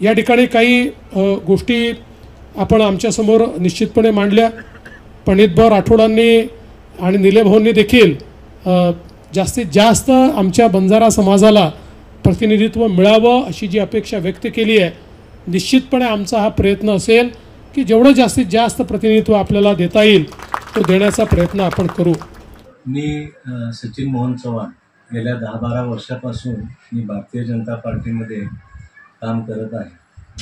या ठिकाणी काही गोष्टी आपण आमच्यासमोर निश्चितपणे मांडल्या. पंडितभाऊ राठोडांनी आणि निलेभाऊंनी देखील जास्तीत जास्त आमच्या बंजारा समाजाला प्रतिनिधित्व मिळावं अशी जी अपेक्षा व्यक्त केली आहे. निश्चितपणे आमचा हा प्रयत्न असेल की जेवढं जास्तीत जास्त प्रतिनिधित्व आपल्याला देता येईल तो देण्याचा प्रयत्न आपण करू. मी सचिन मोहन चव्हाण गेल्या 10-12 वर्षापासून मी भारतीय जनता पार्टीमध्ये काम करत आहे.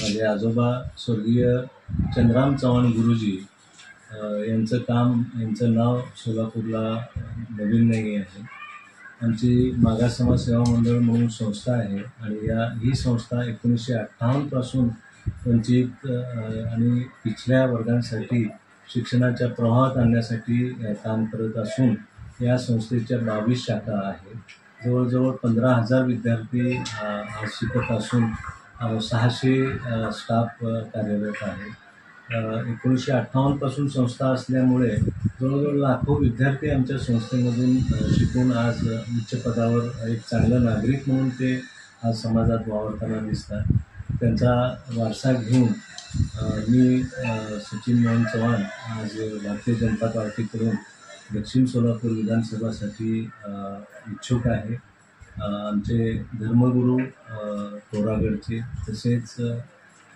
माझे आजोबा स्वर्गीय चंद्राम चव्हाण गुरुजी यांचं नाव सोलापूरला नवीन नाही आहे. आमची मागास समाज सेवा मंडळ म्हणून संस्था आहे आणि ही संस्था 1958 पासून वंचित आणि पिछल्या वर्गांसाठी शिक्षणाच्या प्रवाहात आणण्यासाठी काम करत असून या संस्थेच्या 22 शाखा आहेत. जवळजवळ 15,000 विद्यार्थी आज शिकत असून 600 स्टाफ कार्यरत आहे. 1958 पासून संस्था असल्यामुळे जवळजवळ लाखो विद्यार्थी आमच्या संस्थेमधून शिकून आज उच्च पदावर एक चांगलं नागरिक म्हणून ते आज समाजात वावरताना दिसतात. त्यांचा वारसा घेऊन मी सचिन मोहन चव्हाण आज भारतीय जनता पार्टीकडून दक्षिण सोलापूर विधानसभासाठी इच्छुक आहे. आमचे धर्मगुरू तोरागडचे तसेच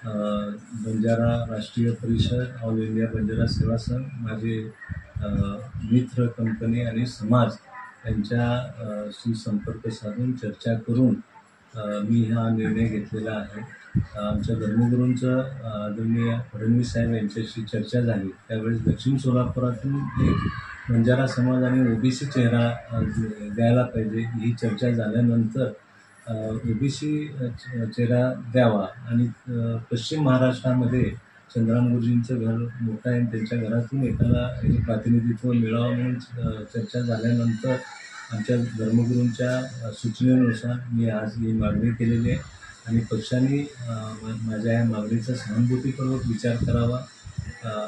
बंजारा राष्ट्रीय परिषद, ऑल इंडिया बंजारा सेवा संघ, माझे मित्र कंपनी आणि समाज यांच्याशी संपर्क साधून चर्चा करून मी हा निर्णय घेतलेला आहे. आमच्या धर्मगुरूंचं आदरणीय फडणवीस साहेब यांच्याशी चर्चा झाली. त्यावेळेस दक्षिण सोलापुरातून एक बंजारा समाज आणि ओबीसी चेहरा द्यायला पाहिजे ही चर्चा झाल्यानंतर ओबीसी चेहरा द्यावा आणि पश्चिम महाराष्ट्रामध्ये चंद्राम गुरुजींचं घर मोठं आहे, त्यांच्या घरातून एकाला प्रातिनिधित्व मिळावं म्हणून चर्चा झाल्यानंतर आमच्या धर्मगुरूंच्या सूचनेनुसार मी आज ही मागणी केलेली आहे आणि पक्षाने माझ्या या मागणीचा सहानुभूतीपूर्वक विचार करावा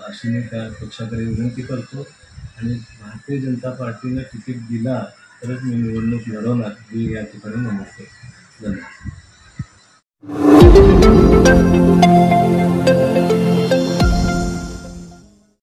अशी मी त्या पक्षाकडे विनंती करतो आणि भारतीय जनता पार्टीनं तिकीट दिला तरच मी निवडणूक लढवणार ही या ठिकाणी नमूद करतो. धन्यवाद.